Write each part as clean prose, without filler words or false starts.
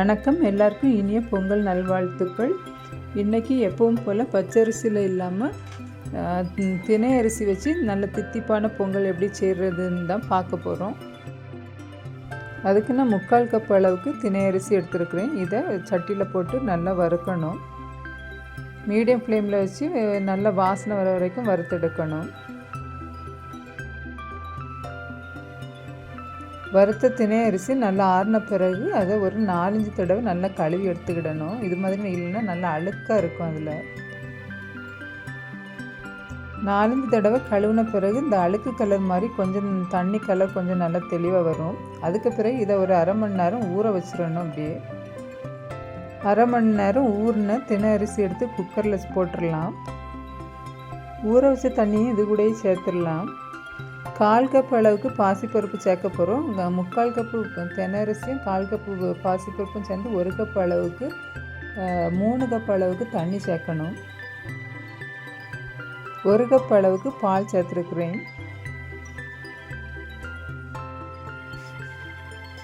வணக்கம். எல்லாருக்கும் இனிய பொங்கல் நல்வாழ்த்துக்கள். இன்றைக்கி எப்பவும் போல் பச்சரிசியில் இல்லாமல் தினை அரிசி வச்சு நல்ல தித்திப்பான பொங்கல் எப்படி செய்கிறதுன்னு தான் பார்க்க போகிறோம். அதுக்கு நான் 3/4 கப் அளவுக்கு தினை அரிசி எடுத்துருக்குறேன். இதை சட்டியில் போட்டு நல்லா வறுக்கணும். மீடியம் ஃப்ளேமில் வச்சு நல்லா வாசனை வர வரைக்கும் வறுத்தெடுக்கணும். வறுத்த தினை அரிசி நல்லா ஆறின பிறகு அதை ஒரு 4-5 தடவை நல்லா கழுவி எடுத்துக்கிடணும். இது மாதிரி இல்லைன்னா நல்லா அழுக்காக இருக்கும். அதில் 4-5 தடவை கழுவின பிறகு இந்த அழுக்கு கலர் மாதிரி கொஞ்சம் தண்ணி கலர் கொஞ்சம் நல்லா தெளிவாக வரும். அதுக்கு பிறகு இதை ஒரு 1/2 மணி நேரம் ஊற வச்சிடணும். அப்படியே 1/2 மணி நேரம் ஊறின தினை அரிசி எடுத்து குக்கரில் போட்டுடலாம். ஊற வச்ச தண்ணியும் இது கூடயே சேர்த்துடலாம். 1/4 கப் அளவுக்கு பாசிப்பருப்பு சேர்க்க போகிறோம். 3/4 கப்பு தினை அரிசியும் 1/4 கப்பு பாசிப்பருப்பும் சேர்ந்து 1 கப் அளவுக்கு 3 கப் அளவுக்கு தண்ணி சேர்க்கணும். 1 கப் அளவுக்கு பால் சேர்த்துருக்குறேன்.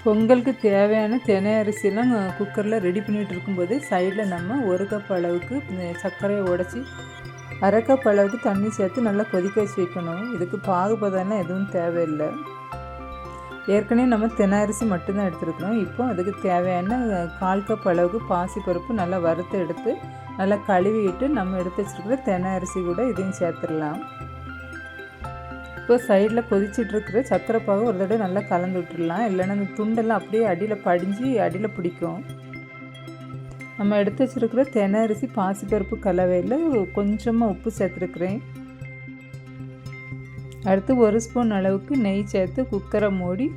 பொங்கலுக்கு தேவையான தினை அரிசிலாம் குக்கரில் ரெடி பண்ணிகிட்டு இருக்கும்போது சைடில் நம்ம 1 கப் அளவுக்கு சர்க்கரையை உடச்சி 1/2 கப் அளவுக்கு தண்ணி சேர்த்து நல்லா கொதிக்க வச்சு வைக்கணும். இதுக்கு பாகுபதம்லாம் எதுவும் தேவையில்லை. ஏற்கனவே நம்ம தினை அரிசி மட்டும்தான் எடுத்துருக்குறோம். இப்போ அதுக்கு தேவையான 1/4 கப் அளவுக்கு பாசிப்பருப்பு நல்லா வறுத்து எடுத்து நல்லா கழுவிட்டு நம்ம எடுத்து வச்சுருக்கிற தினை அரிசி கூட இதையும் சேர்த்துடலாம். இப்போ சைடில் கொதிச்சிட்ருக்கிற சர்க்கரை பாகு ஒரு தடவை நல்லா கலந்து விட்டுடலாம். இல்லைன்னா அந்த துண்டெல்லாம் அப்படியே அடியில் படிஞ்சு அடியில் பிடிக்கும். நம்ம எடுத்து வச்சுருக்கிற தினை அரிசி பாசிப்பருப்பு கலவையில் கொஞ்சமாக உப்பு சேர்த்துருக்குறேன். அடுத்து 1 ஸ்பூன் அளவுக்கு நெய் சேர்த்து குக்கரை மூடி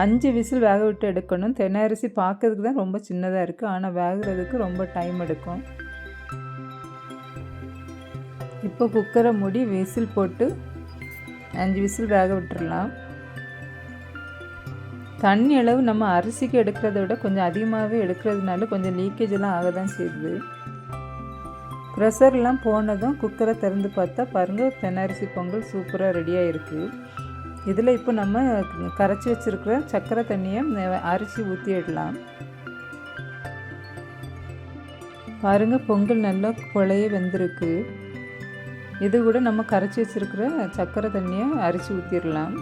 5 விசில் வேக விட்டு எடுக்கணும். தினை அரிசி பார்க்கறதுக்கு தான் ரொம்ப சின்னதாக இருக்குது, ஆனால் வேகிறதுக்கு ரொம்ப டைம் எடுக்கும். இப்போ குக்கரை மூடி விசில் போட்டு 5 விசில் வேக விட்டுடலாம். தண்ணி அளவு நம்ம அரிசிக்கு எடுக்கிறத விட கொஞ்சம் அதிகமாகவே எடுக்கிறதுனால கொஞ்சம் லீக்கேஜெல்லாம் ஆக தான் செய்யுது. ப்ரெஷர்லாம் போனதும் குக்கரை திறந்து பார்த்தா பாருங்கள், தினை அரிசி பொங்கல் சூப்பராக ரெடியாக இருக்குது. இதில் இப்போ நம்ம கரைச்சி வச்சுருக்கிற சர்க்கரை தண்ணியை அரிசி ஊற்றிடலாம். பாருங்கள், பொங்கல் நல்லா குழைய வெந்திருக்கு. இது கூட நம்ம கரைச்சி வச்சுருக்கிற சர்க்கரை தண்ணியை அரிசி ஊற்றிடலாம்.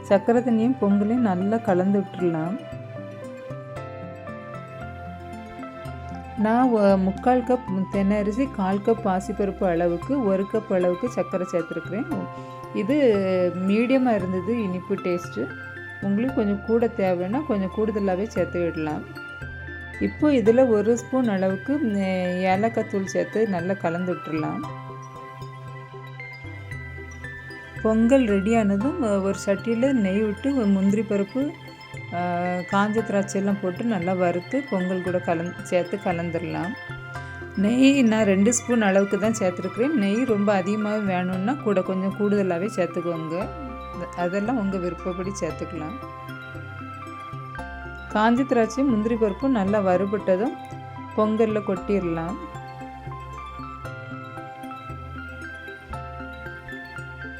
சர்க்கரை தண்ணியும் பொங்கலையும் நல்லா கலந்து விட்டுடலாம். நான் 3/4 கப் தினை அரிசி 1/4 கப் பாசிப்பருப்பு அளவுக்கு 1 கப் அளவுக்கு சர்க்கரை சேர்த்துருக்குறேன். இது மீடியமாக இருந்தது இனிப்பு டேஸ்ட்டு. உங்களுக்கு கொஞ்சம் கூட தேவைன்னா கொஞ்சம் கூடுதலாகவே சேர்த்து விடலாம். இப்போ இதில் 1 ஸ்பூன் அளவுக்கு ஏலக்காய் தூள் சேர்த்து நல்லா கலந்து விட்டுடலாம். பொங்கல் ரெடியானதும் ஒரு சட்டியில் நெய் விட்டு முந்திரி பருப்பு, காஞ்ச திராட்சையெல்லாம் போட்டு நல்லா வறுத்து பொங்கல் கூட சேர்த்து கலந்துடலாம். நெய் நான் 2 ஸ்பூன் அளவுக்கு தான் சேர்த்துருக்குறேன். நெய் ரொம்ப அதிகமாக வேணும்னா கூட கொஞ்சம் கூடுதலாகவே சேர்த்துக்கோங்க. அதெல்லாம் உங்கள் விருப்பப்படி சேர்த்துக்கலாம். காஞ்ச திராட்சையும் முந்திரி பருப்பும் நல்லா வறுபட்டதும் பொங்கலில் கொட்டிடலாம்.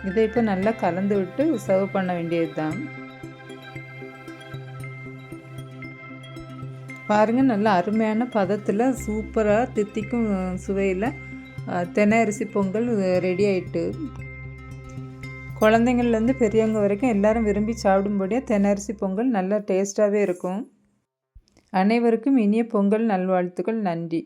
இதை இப்போ நல்லா கலந்து விட்டு சர்வ் பண்ண வேண்டியது தான். பாருங்கள், நல்லா அருமையான பதத்தில் சூப்பராக தித்திக்கும் சுவையில் தினை அரிசி பொங்கல் ரெடி ஆகிட்டு. குழந்தைங்கள்லேருந்து பெரியவங்க வரைக்கும் எல்லோரும் விரும்பி சாப்பிடும்படியாக தினை அரிசி பொங்கல் நல்லா டேஸ்ட்டாகவே இருக்கும். அனைவருக்கும் இனிய பொங்கல் நல்வாழ்த்துக்கள். நன்றி.